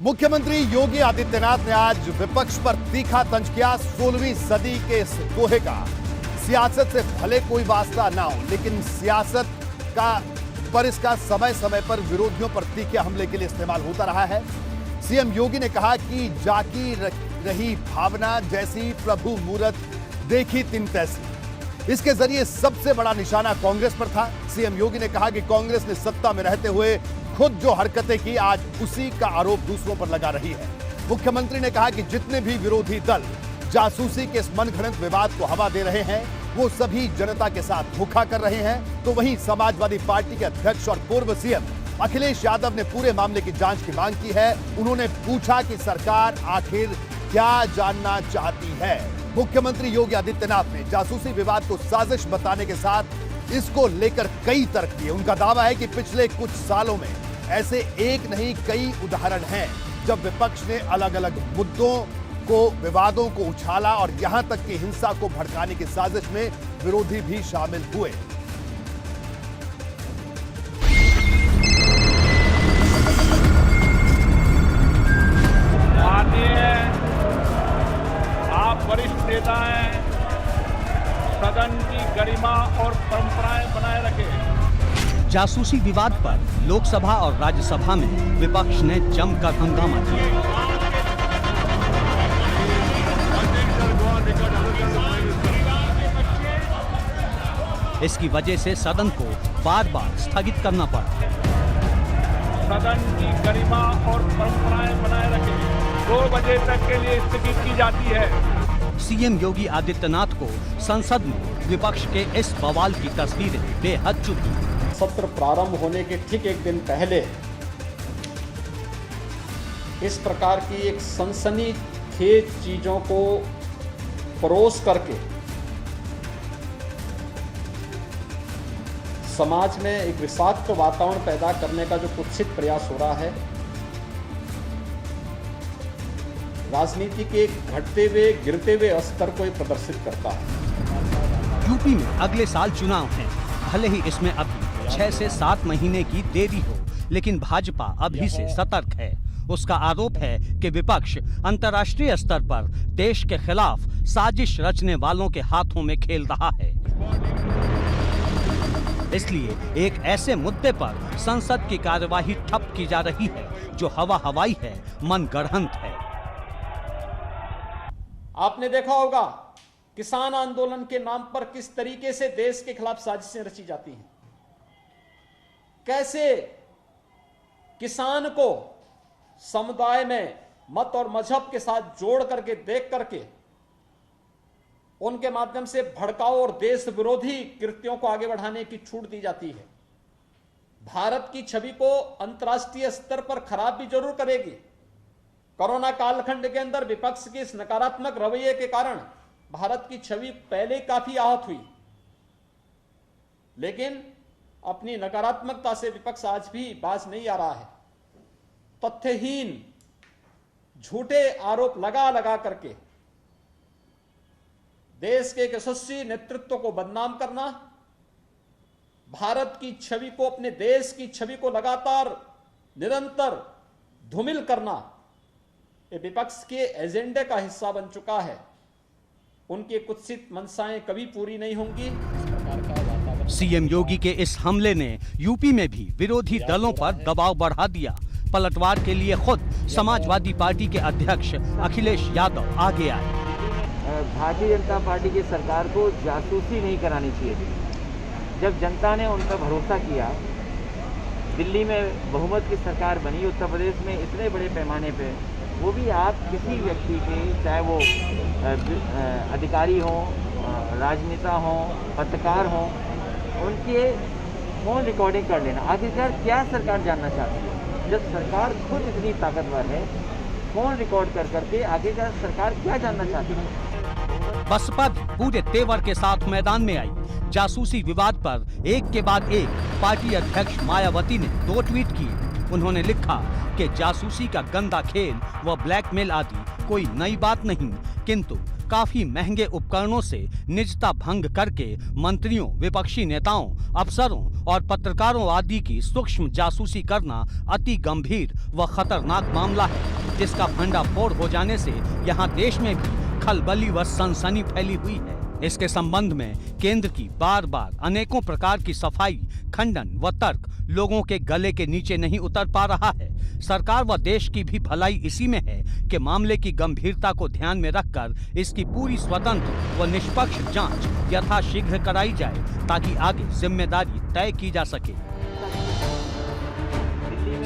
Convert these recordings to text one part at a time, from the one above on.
मुख्यमंत्री योगी आदित्यनाथ ने आज विपक्ष पर तीखा तंज किया। 16वीं सदी के इस दोहे का सियासत से भले कोई वास्ता ना हो, लेकिन सियासत का पर इसका समय समय पर विरोधियों पर तीखे हमले के लिए इस्तेमाल होता रहा है। सीएम योगी ने कहा कि जाकी रही भावना जैसी प्रभु मूरत देखी तिन तैसी। इसके जरिए सबसे बड़ा निशाना कांग्रेस पर था। सीएम योगी ने कहा कि कांग्रेस ने सत्ता में रहते हुए खुद जो हरकतें की, आज उसी का आरोप दूसरों पर लगा रही है। मुख्यमंत्री ने कहा कि जितने भी विरोधी दल जासूसी के इस मनगढ़ंत विवाद को हवा दे रहे हैं, वो सभी जनता के साथ धोखा कर रहे हैं। तो वहीं समाजवादी पार्टी के अध्यक्ष और पूर्व सीएम अखिलेश यादव ने पूरे मामले की जांच की मांग की है। उन्होंने पूछा कि सरकार आखिर क्या जानना चाहती है। मुख्यमंत्री योगी आदित्यनाथ ने जासूसी विवाद को साजिश बताने के साथ इसको लेकर कई तर्क दिए। उनका दावा है कि पिछले कुछ सालों में ऐसे एक नहीं कई उदाहरण हैं जब विपक्ष ने अलग अलग मुद्दों को, विवादों को उछाला और यहां तक कि हिंसा को भड़काने की साजिश में विरोधी भी शामिल हुए। आप वरिष्ठ नेता हैं, सदन की गरिमा और परंपराएं बनाए रखें। जासूसी विवाद पर लोकसभा और राज्यसभा में विपक्ष ने जमकर हंगामा किया। इसकी वजह से सदन को बार बार स्थगित करना पड़ा। सदन की गरिमा और परंपराएं बनाए रखें। 2 बजे तक के लिए स्थगित की जाती है। सीएम योगी आदित्यनाथ को संसद में विपक्ष के इस बवाल की तस्वीरें बेहद चुभी। सत्र प्रारंभ होने के ठीक एक दिन पहले इस प्रकार की एक सनसनीखेज चीजों को परोस करके समाज में एक विषाक्त वातावरण पैदा करने का जो कुत्सित प्रयास हो रहा है, राजनीति के घटते हुए गिरते हुए स्तर को प्रदर्शित करता है। यूपी में अगले साल चुनाव हैं। भले ही इसमें अभी 6 से 7 महीने की देरी हो, लेकिन भाजपा अभी से सतर्क है। उसका आरोप है कि विपक्ष अंतर्राष्ट्रीय स्तर पर देश के खिलाफ साजिश रचने वालों के हाथों में खेल रहा है। इसलिए एक ऐसे मुद्दे पर संसद की कार्यवाही ठप की जा रही है जो हवा हवाई है, मनगढ़ंत है। आपने देखा होगा किसान आंदोलन के नाम पर किस तरीके से देश के खिलाफ साजिशें रची जाती हैं। कैसे किसान को समुदाय में मत और मजहब के साथ जोड़ करके, देख करके उनके माध्यम से भड़काऊ और देश विरोधी कृत्यों को आगे बढ़ाने की छूट दी जाती है। भारत की छवि को अंतर्राष्ट्रीय स्तर पर खराब भी जरूर करेगी। कोरोना कालखंड के अंदर विपक्ष के इस नकारात्मक रवैये के कारण भारत की छवि पहले काफी आहत हुई, लेकिन अपनी नकारात्मकता से विपक्ष आज भी बाज नहीं आ रहा है। तथ्यहीन झूठे आरोप लगा लगा करके देश के यशस्वी नेतृत्व को बदनाम करना, भारत की छवि को, अपने देश की छवि को लगातार निरंतर धूमिल करना, ये विपक्ष के एजेंडे का हिस्सा बन चुका है। उनकी कुत्सित मंशाएं कभी पूरी नहीं होंगी। सीएम योगी के इस हमले ने यूपी में भी विरोधी दलों पर दबाव बढ़ा दिया। पलटवार के लिए खुद समाजवादी पार्टी के अध्यक्ष अखिलेश यादव आगे आए। भारतीय जनता पार्टी की सरकार को जासूसी नहीं करानी चाहिए थी। जब जनता ने उन पर भरोसा किया, दिल्ली में बहुमत की सरकार बनी, उत्तर प्रदेश में इतने बड़े पैमाने पे, वो भी आप किसी व्यक्ति के, चाहे वो अधिकारी हों, राजनेता हों, पत्रकार हों, उनके फोन रिकॉर्डिंग कर लेना। आखिरकार क्या सरकार जानना चाहती है? जब सरकार खुद इतनी ताकतवर है, फोन रिकॉर्ड कर करके आखिरकार सरकार क्या जानना चाहती है? बसपा भी पूरे तेवर के साथ मैदान में आई। जासूसी विवाद पर एक के बाद एक पार्टी अध्यक्ष मायावती ने 2 ट्वीट किए। उन्होंने लिखा कि जासूसी का गंदा खेल व ब्लैकमेल आदि कोई नई बात नहीं, किंतु काफी महंगे उपकरणों से निजता भंग करके मंत्रियों, विपक्षी नेताओं, अफसरों और पत्रकारों आदि की सूक्ष्म जासूसी करना अति गंभीर व खतरनाक मामला है, जिसका भंडाफोड़ हो जाने से यहाँ देश में भी खलबली व सनसनी फैली हुई है। इसके संबंध में केंद्र की बार बार अनेकों प्रकार की सफाई, खंडन व तर्क लोगों के गले के नीचे नहीं उतर पा रहा है। सरकार व देश की भी भलाई इसी में है कि मामले की गंभीरता को ध्यान में रखकर इसकी पूरी स्वतंत्र व निष्पक्ष जांच यथाशीघ्र कराई जाए, ताकि आगे जिम्मेदारी तय की जा सके।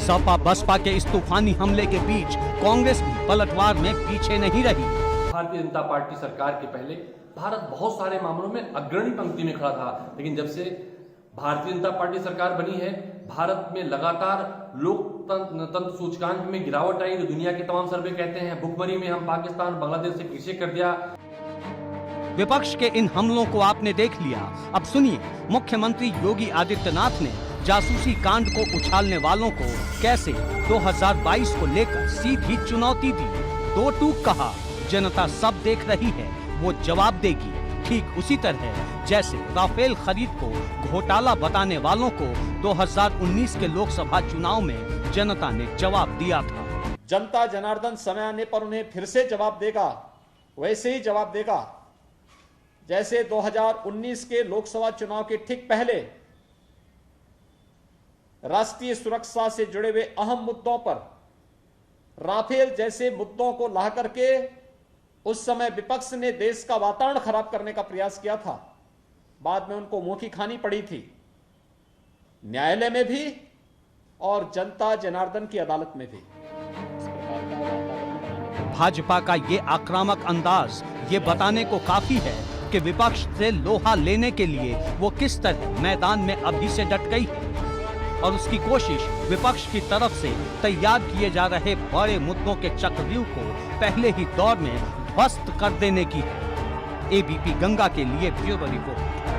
सपा बसपा के इस तूफानी हमले के बीच कांग्रेस भी पलटवार में पीछे नहीं रही। भारतीय जनता पार्टी सरकार के पहले भारत बहुत सारे मामलों में अग्रणी पंक्ति में खड़ा था, लेकिन जब से भारतीय जनता पार्टी सरकार बनी है, भारत में लगातार लोकतंत्र सूचकांक में गिरावट आई। तो दुनिया के तमाम सर्वे कहते हैं भुखमरी में हम पाकिस्तान, बांग्लादेश से पीछे कर दिया। विपक्ष के इन हमलों को आपने देख लिया। अब सुनिए मुख्यमंत्री योगी आदित्यनाथ ने जासूसी कांड को उछालने वालों को कैसे 2022 को लेकर सीधी चुनौती दी। दो टूक कहा, जनता सब देख रही है, वो जवाब देगी। ठीक उसी तरह जैसे राफेल खरीद को घोटाला बताने वालों को 2019 के लोकसभा चुनाव में जनता ने जवाब दिया था। जनता जनार्दन समय आने पर उन्हें फिर से जवाब देगा, वैसे ही जवाब देगा जैसे 2019 के लोकसभा चुनाव के ठीक पहले राष्ट्रीय सुरक्षा से जुड़े हुए अहम मुद्दों पर राफेल जैसे मुद्दों को ला करके उस समय विपक्ष ने देश का वातावरण खराब करने का प्रयास किया था। बाद में उनको मुंह की खानी पड़ी थी, न्यायालय में भी और जनता जनार्दन की अदालत में भी। भाजपा का ये आक्रामक अंदाज ये बताने को काफी है कि विपक्ष से लोहा लेने के लिए वो किस तरह मैदान में अभी से डट गई है और उसकी कोशिश विपक्ष की तरफ से तैयार किए जा रहे बड़े मुद्दों के चक्रव्यूह को पहले ही दौर में ध्वस्त कर देने की है। एबीपी गंगा के लिए ब्यूरो रिपोर्ट।